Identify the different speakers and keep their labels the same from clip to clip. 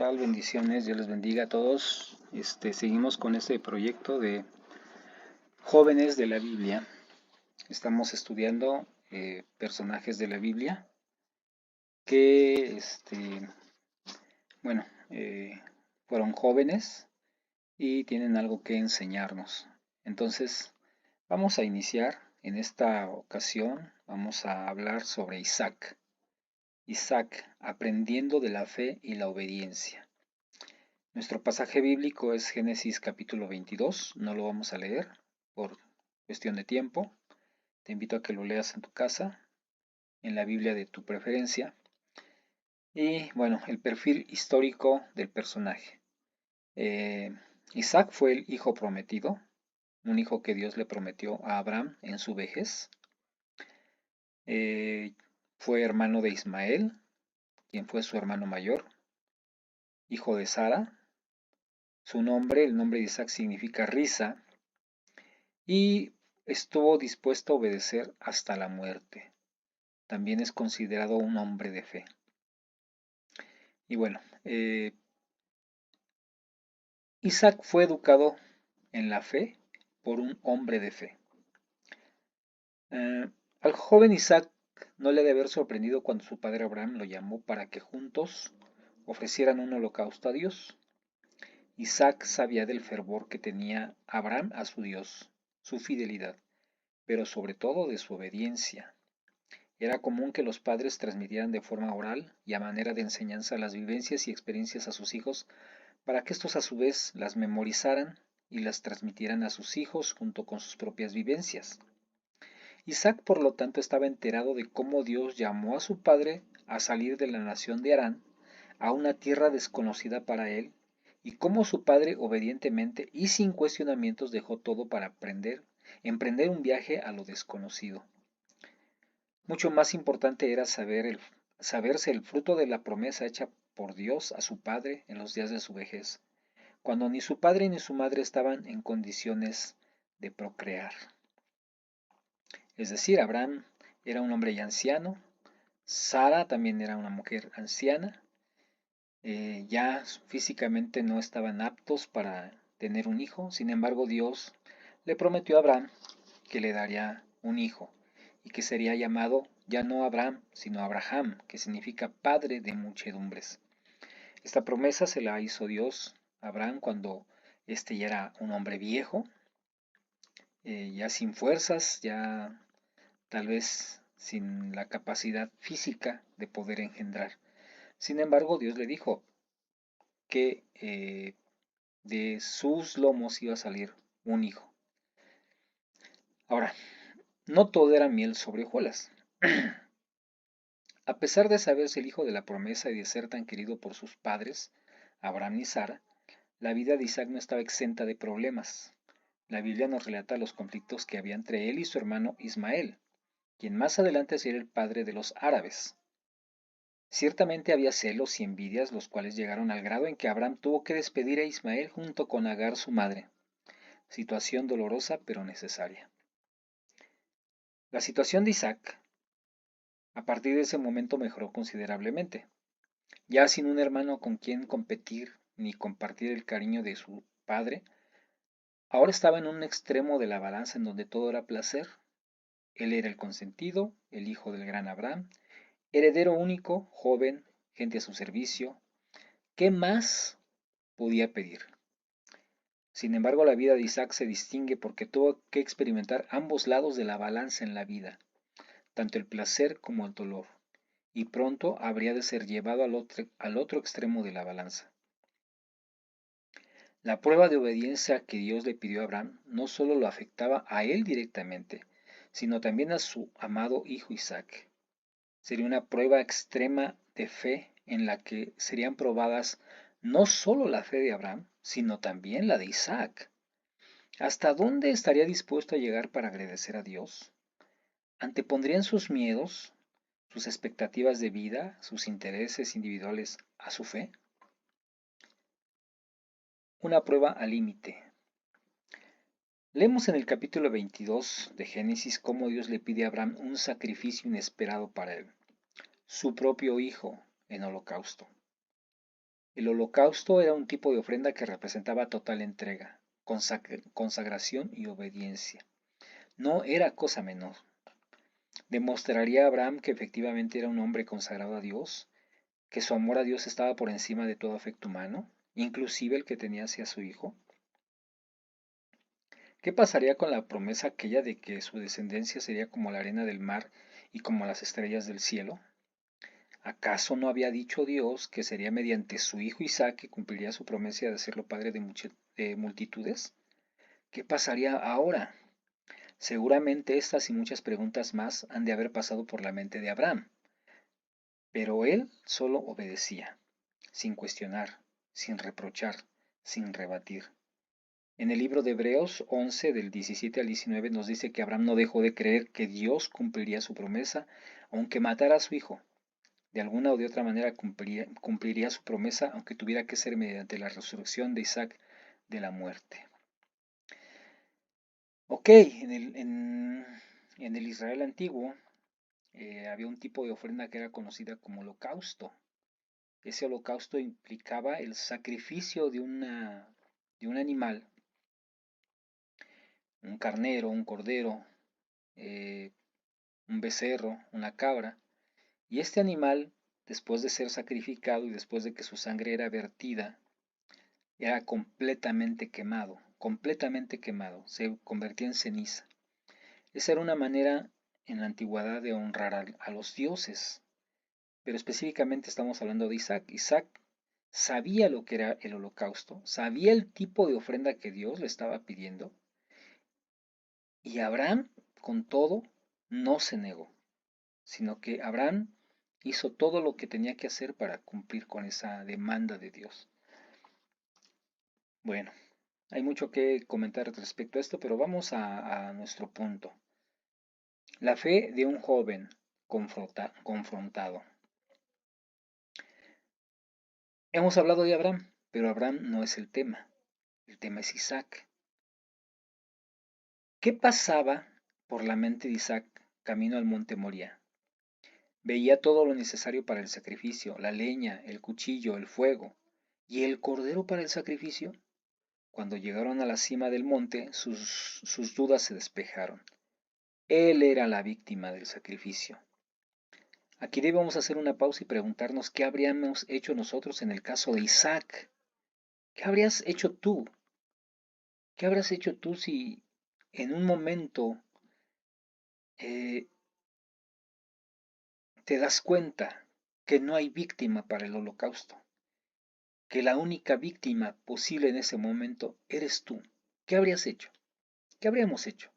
Speaker 1: tal? Bendiciones, Dios les bendiga a todos. Seguimos con este proyecto de jóvenes de la Biblia. Estamos estudiando personajes de la Biblia que, bueno, fueron jóvenes y tienen algo que enseñarnos. Entonces, vamos a iniciar. En esta ocasión vamos a hablar sobre Isaac. Isaac, aprendiendo de la fe y la obediencia. Nuestro pasaje bíblico es Génesis capítulo 22, no lo vamos a leer por cuestión de tiempo. Te invito a que lo leas en tu casa, en la Biblia de tu preferencia. Y bueno, el perfil histórico del personaje. Isaac fue el hijo prometido, un hijo que Dios le prometió a Abraham en su vejez. Fue hermano de Ismael, quien fue su hermano mayor, hijo de Sara. Su nombre, el nombre de Isaac significa risa, y estuvo dispuesto a obedecer hasta la muerte. También es considerado un hombre de fe. Y bueno, Isaac fue educado en la fe por un hombre de fe. Al joven Isaac no le ha de haber sorprendido cuando su padre Abraham lo llamó para que juntos ofrecieran un holocausto a Dios. Isaac sabía del fervor que tenía Abraham a su Dios, su fidelidad, pero sobre todo de su obediencia. Era común que los padres transmitieran de forma oral y a manera de enseñanza las vivencias y experiencias a sus hijos para que estos a su vez las memorizaran y las transmitieran a sus hijos junto con sus propias vivencias. Isaac, por lo tanto, estaba enterado de cómo Dios llamó a su padre a salir de la nación de Harán a una tierra desconocida para él, y cómo su padre obedientemente y sin cuestionamientos dejó todo para emprender un viaje a lo desconocido. Mucho más importante era saberse el fruto de la promesa hecha por Dios a su padre en los días de su vejez, cuando ni su padre ni su madre estaban en condiciones de procrear. Es decir, Abraham era un hombre ya anciano, Sara también era una mujer anciana, ya físicamente no estaban aptos para tener un hijo. Sin embargo, Dios le prometió a Abraham que le daría un hijo y que sería llamado ya no Abraham, sino Abraham, que significa padre de muchedumbres. Esta promesa se la hizo Dios a Abraham cuando éste ya era un hombre viejo, ya sin fuerzas, ya tal vez sin la capacidad física de poder engendrar. Sin embargo, Dios le dijo que de sus lomos iba a salir un hijo. Ahora, no todo era miel sobre hojuelas. A pesar de saberse el hijo de la promesa y de ser tan querido por sus padres, Abraham y Sara, la vida de Isaac no estaba exenta de problemas. La Biblia nos relata los conflictos que había entre él y su hermano Ismael, quien más adelante sería el padre de los árabes. Ciertamente había celos y envidias, los cuales llegaron al grado en que Abraham tuvo que despedir a Ismael junto con Agar su madre. Situación dolorosa pero necesaria. La situación de Isaac a partir de ese momento mejoró considerablemente. Ya sin un hermano con quien competir ni compartir el cariño de su padre, ahora estaba en un extremo de la balanza en donde todo era placer. Él era el consentido, el hijo del gran Abraham, heredero único, joven, gente a su servicio. ¿Qué más podía pedir? Sin embargo, la vida de Isaac se distingue porque tuvo que experimentar ambos lados de la balanza en la vida, tanto el placer como el dolor, y pronto habría de ser llevado al otro extremo de la balanza. La prueba de obediencia que Dios le pidió a Abraham no solo lo afectaba a él directamente, sino también a su amado hijo Isaac. Sería una prueba extrema de fe en la que serían probadas no solo la fe de Abraham, sino también la de Isaac. ¿Hasta dónde estaría dispuesto a llegar para agradecer a Dios? ¿Antepondrían sus miedos, sus expectativas de vida, sus intereses individuales a su fe? Una prueba al límite. Leemos en el capítulo 22 de Génesis cómo Dios le pide a Abraham un sacrificio inesperado para él, su propio hijo en holocausto. El holocausto era un tipo de ofrenda que representaba total entrega, consagración y obediencia. No era cosa menor. Demostraría a Abraham que efectivamente era un hombre consagrado a Dios, que su amor a Dios estaba por encima de todo afecto humano, inclusive el que tenía hacia su hijo. ¿Qué pasaría con la promesa aquella de que su descendencia sería como la arena del mar y como las estrellas del cielo? ¿Acaso no había dicho Dios que sería mediante su hijo Isaac que cumpliría su promesa de hacerlo padre de multitudes? ¿Qué pasaría ahora? Seguramente estas y muchas preguntas más han de haber pasado por la mente de Abraham, pero él solo obedecía, sin cuestionar, sin reprochar, sin rebatir. En el libro de Hebreos 11 del 17 al 19 nos dice que Abraham no dejó de creer que Dios cumpliría su promesa, aunque matara a su hijo. De alguna o de otra manera cumpliría su promesa, aunque tuviera que ser mediante la resurrección de Isaac de la muerte. Ok, en el Israel antiguo había un tipo de ofrenda que era conocida como holocausto. Ese holocausto implicaba el sacrificio de un animal, un carnero, un cordero, eh, un becerro, una cabra, y este animal, después de ser sacrificado y después de que su sangre era vertida, era completamente quemado, se convertía en ceniza. Esa era una manera en la antigüedad de honrar a los dioses, pero específicamente estamos hablando de Isaac. Isaac sabía lo que era el holocausto, sabía el tipo de ofrenda que Dios le estaba pidiendo, y Abraham, con todo, no se negó, sino que Abraham hizo todo lo que tenía que hacer para cumplir con esa demanda de Dios. Bueno, hay mucho que comentar respecto a esto, pero vamos a nuestro punto. La fe de un joven confrontado. Hemos hablado de Abraham, pero Abraham no es el tema. El tema es Isaac. ¿Qué pasaba por la mente de Isaac camino al monte Moría? Veía todo lo necesario para el sacrificio, la leña, el cuchillo, el fuego. ¿Y el cordero para el sacrificio? Cuando llegaron a la cima del monte, sus dudas se despejaron. Él era la víctima del sacrificio. Aquí debemos hacer una pausa y preguntarnos qué habríamos hecho nosotros en el caso de Isaac. ¿Qué habrías hecho tú? ¿Qué habrías hecho tú si en un momento eh, te das cuenta que no hay víctima para el holocausto? Que la única víctima posible en ese momento eres tú. ¿Qué habrías hecho? ¿Qué habríamos hecho?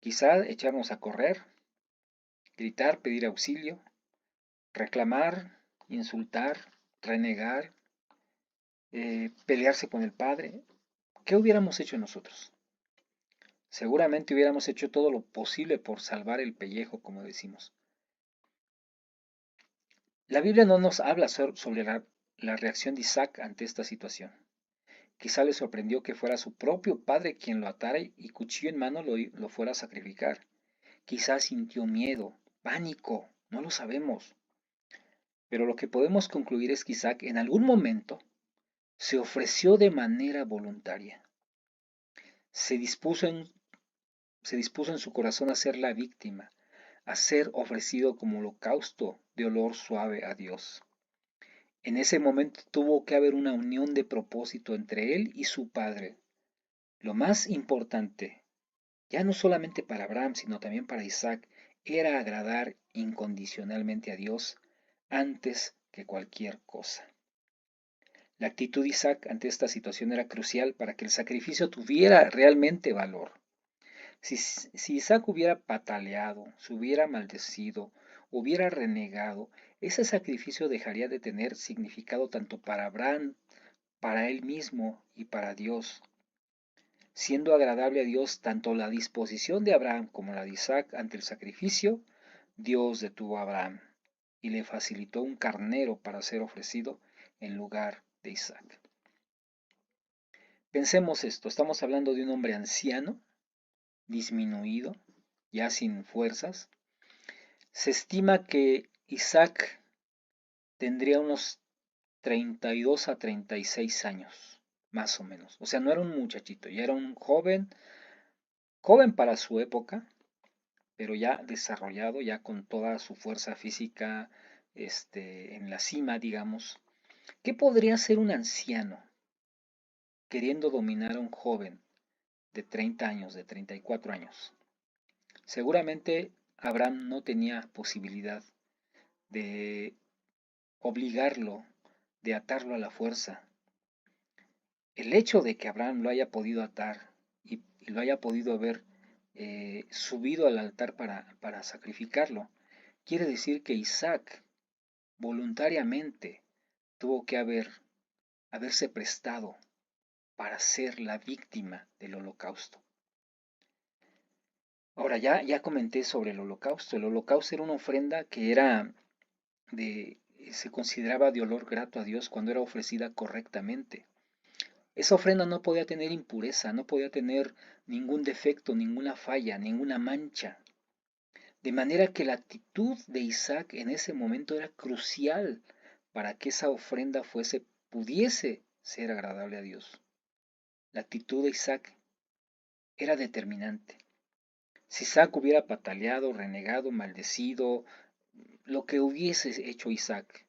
Speaker 1: Quizá echarnos a correr, gritar, pedir auxilio, reclamar, insultar, renegar, pelearse con el padre. ¿Qué hubiéramos hecho nosotros? Seguramente hubiéramos hecho todo lo posible por salvar el pellejo, como decimos. La Biblia no nos habla sobre la reacción de Isaac ante esta situación. Quizá le sorprendió que fuera su propio padre quien lo atara y cuchillo en mano lo fuera a sacrificar. Quizá sintió miedo, pánico, no lo sabemos. Pero lo que podemos concluir es que Isaac en algún momento se ofreció de manera voluntaria. Se dispuso en, se dispuso en su corazón a ser la víctima, a ser ofrecido como holocausto de olor suave a Dios. En ese momento tuvo que haber una unión de propósito entre él y su padre. Lo más importante, ya no solamente para Abraham, sino también para Isaac, era agradar incondicionalmente a Dios antes que cualquier cosa. La actitud de Isaac ante esta situación era crucial para que el sacrificio tuviera realmente valor. Si Isaac hubiera pataleado, se hubiera maldecido, hubiera renegado, ese sacrificio dejaría de tener significado tanto para Abraham, para él mismo y para Dios, siendo agradable a Dios tanto la disposición de Abraham como la de Isaac ante el sacrificio. Dios detuvo a Abraham y le facilitó un carnero para ser ofrecido en lugar de Isaac. Pensemos esto, estamos hablando de un hombre anciano, disminuido, ya sin fuerzas. Se estima que Isaac tendría unos 32 a 36 años, más o menos. O sea, no era un muchachito, ya era un joven, joven para su época, pero ya desarrollado, ya con toda su fuerza física, en la cima, digamos. ¿Qué podría ser un anciano queriendo dominar a un joven de 30 años, de 34 años? Seguramente Abraham no tenía posibilidad de obligarlo, de atarlo a la fuerza. El hecho de que Abraham lo haya podido atar y lo haya podido ver subido al altar para sacrificarlo, quiere decir que Isaac voluntariamente tuvo que haberse prestado para ser la víctima del holocausto. Ahora ya comenté sobre el holocausto. El holocausto era una ofrenda que se consideraba de olor grato a Dios cuando era ofrecida correctamente. Esa ofrenda no podía tener impureza, no podía tener ningún defecto, ninguna falla, ninguna mancha. De manera que la actitud de Isaac en ese momento era crucial para que esa ofrenda pudiese ser agradable a Dios. La actitud de Isaac era determinante. Si Isaac hubiera pataleado, renegado, maldecido, lo que hubiese hecho Isaac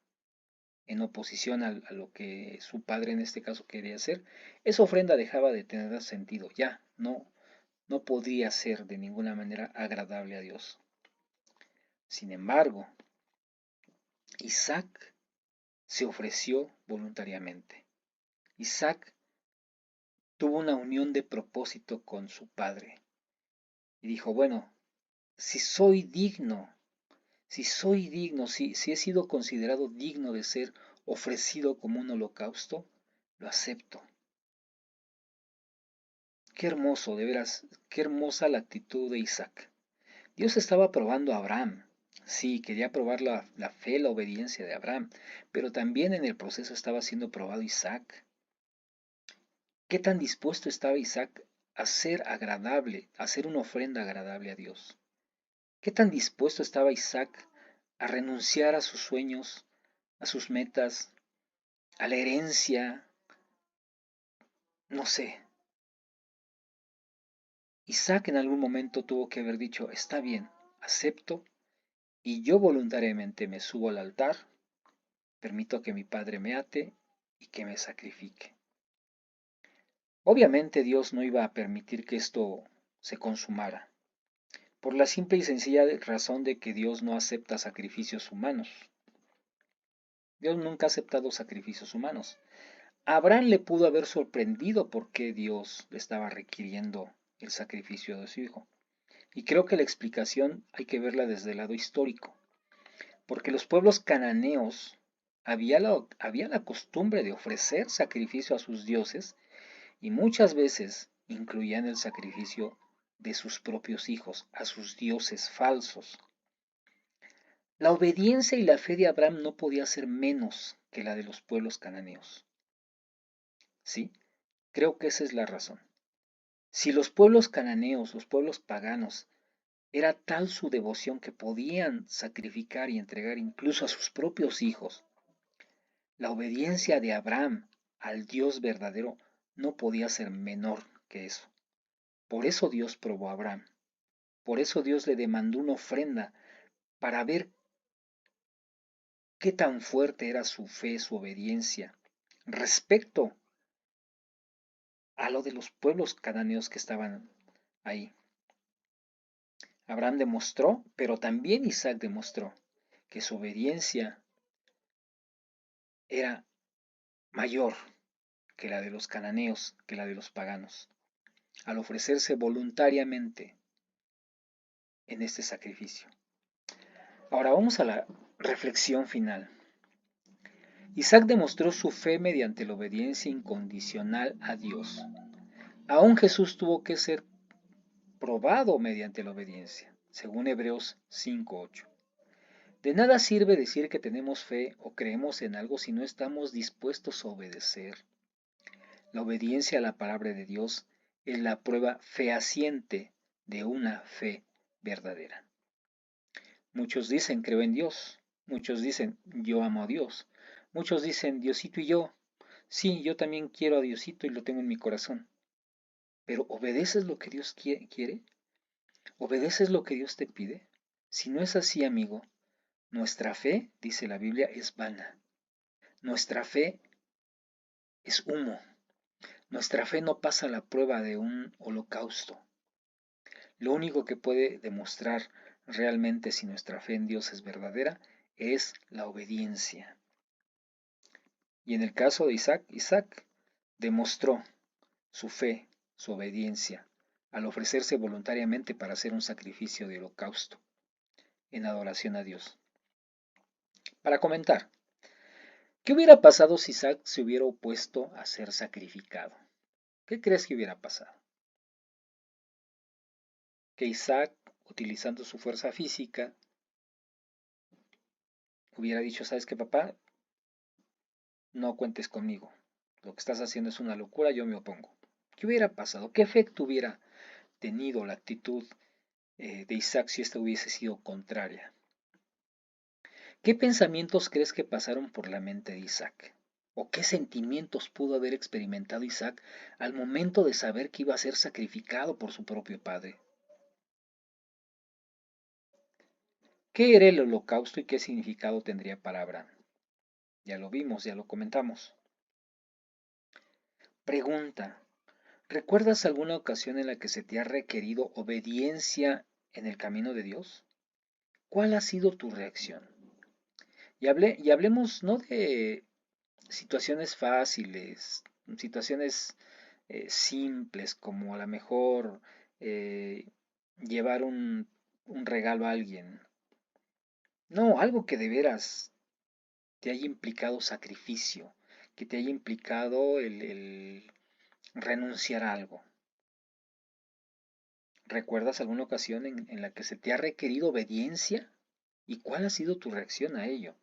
Speaker 1: en oposición a lo que su padre en este caso quería hacer, esa ofrenda dejaba de tener sentido. Ya no podría ser de ninguna manera agradable a Dios. Sin embargo, Isaac se ofreció voluntariamente. Isaac tuvo una unión de propósito con su padre y dijo, bueno, si soy digno, si he sido considerado digno de ser ofrecido como un holocausto, lo acepto. Qué hermoso, de veras, qué hermosa la actitud de Isaac. Dios estaba probando a Abraham. Sí, quería probar la fe, la obediencia de Abraham, pero también en el proceso estaba siendo probado Isaac. ¿Qué tan dispuesto estaba Isaac a ser agradable, a hacer una ofrenda agradable a Dios? ¿Qué tan dispuesto estaba Isaac a renunciar a sus sueños, a sus metas, a la herencia? No sé. Isaac en algún momento tuvo que haber dicho, está bien, acepto, y yo voluntariamente me subo al altar, permito que mi padre me ate y que me sacrifique. Obviamente Dios no iba a permitir que esto se consumara, por la simple y sencilla razón de que Dios no acepta sacrificios humanos. Dios nunca ha aceptado sacrificios humanos. A Abraham le pudo haber sorprendido por qué Dios le estaba requiriendo el sacrificio de su hijo. Y creo que la explicación hay que verla desde el lado histórico, porque los pueblos cananeos había la costumbre de ofrecer sacrificio a sus dioses y muchas veces incluían el sacrificio de sus propios hijos a sus dioses falsos. La obediencia y la fe de Abraham no podía ser menos que la de los pueblos cananeos. ¿Sí? Creo que esa es la razón. Si los pueblos cananeos, los pueblos paganos, era tal su devoción que podían sacrificar y entregar incluso a sus propios hijos, la obediencia de Abraham al Dios verdadero no podía ser menor que eso. Por eso Dios probó a Abraham. Por eso Dios le demandó una ofrenda para ver qué tan fuerte era su fe, su obediencia respecto a lo de los pueblos cananeos que estaban ahí. Abraham demostró, pero también Isaac demostró que su obediencia era mayor que la de los cananeos, que la de los paganos, al ofrecerse voluntariamente en este sacrificio. Ahora vamos a la reflexión final. Isaac demostró su fe mediante la obediencia incondicional a Dios. Aún Jesús tuvo que ser probado mediante la obediencia, según Hebreos 5:8. De nada sirve decir que tenemos fe o creemos en algo si no estamos dispuestos a obedecer. La obediencia a la palabra de Dios es la prueba fehaciente de una fe verdadera. Muchos dicen creo en Dios, muchos dicen yo amo a Dios, Muchos dicen, Diosito y yo. Sí, yo también quiero a Diosito y lo tengo en mi corazón. Pero ¿obedeces lo que Dios quiere? ¿Obedeces lo que Dios te pide? Si no es así, amigo, nuestra fe, dice la Biblia, es vana. Nuestra fe es humo. Nuestra fe no pasa la prueba de un holocausto. Lo único que puede demostrar realmente si nuestra fe en Dios es verdadera es la obediencia. Y en el caso de Isaac, Isaac demostró su fe, su obediencia, al ofrecerse voluntariamente para hacer un sacrificio de holocausto en adoración a Dios. Para comentar, ¿qué hubiera pasado si Isaac se hubiera opuesto a ser sacrificado? ¿Qué crees que hubiera pasado? Que Isaac, utilizando su fuerza física, hubiera dicho, ¿sabes qué, papá? No cuentes conmigo. Lo que estás haciendo es una locura, yo me opongo. ¿Qué hubiera pasado? ¿Qué efecto hubiera tenido la actitud de Isaac si esta hubiese sido contraria? ¿Qué pensamientos crees que pasaron por la mente de Isaac? ¿O qué sentimientos pudo haber experimentado Isaac al momento de saber que iba a ser sacrificado por su propio padre? ¿Qué era el holocausto y qué significado tendría para Abraham? Ya lo vimos, ya lo comentamos. Pregunta: ¿recuerdas alguna ocasión en la que se te ha requerido obediencia en el camino de Dios? ¿Cuál ha sido tu reacción? Y hablemos no de situaciones fáciles, situaciones simples, como a lo mejor eh, llevar un regalo a alguien. No, algo que de veras te haya implicado sacrificio, que te haya implicado el renunciar a algo. ¿Recuerdas alguna ocasión en la que se te ha requerido obediencia? ¿Y cuál ha sido tu reacción a ello?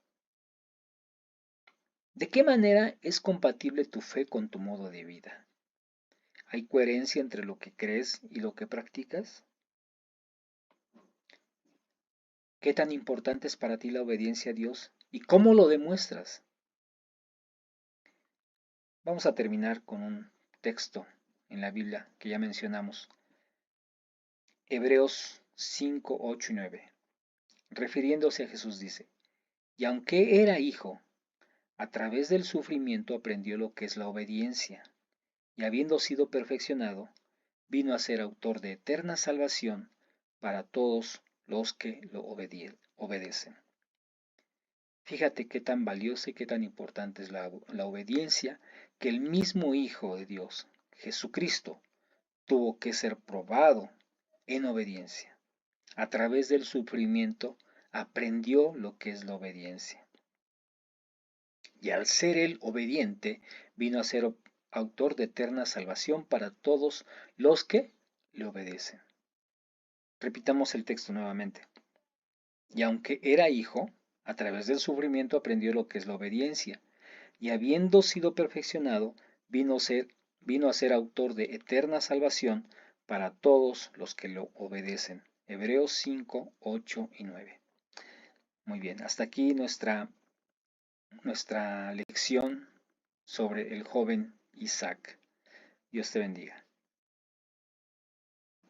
Speaker 1: ¿De qué manera es compatible tu fe con tu modo de vida? ¿Hay coherencia entre lo que crees y lo que practicas? ¿Qué tan importante es para ti la obediencia a Dios y cómo lo demuestras? Vamos a terminar con un texto en la Biblia que ya mencionamos. Hebreos 5, 8 y 9. Refiriéndose a Jesús dice, y aunque era hijo, a través del sufrimiento aprendió lo que es la obediencia, y habiendo sido perfeccionado, vino a ser autor de eterna salvación para todos los que lo obedecen. Fíjate qué tan valiosa y qué tan importante es la obediencia, que el mismo Hijo de Dios, Jesucristo, tuvo que ser probado en obediencia. A través del sufrimiento aprendió lo que es la obediencia. Y al ser él obediente, vino a ser autor de eterna salvación para todos los que le obedecen. Repitamos el texto nuevamente. Y aunque era hijo, a través del sufrimiento aprendió lo que es la obediencia, y habiendo sido perfeccionado, vino a ser autor de eterna salvación para todos los que lo obedecen. Hebreos 5, 8 y 9. Muy bien, hasta aquí nuestra lección sobre el joven Isaac. Dios te bendiga.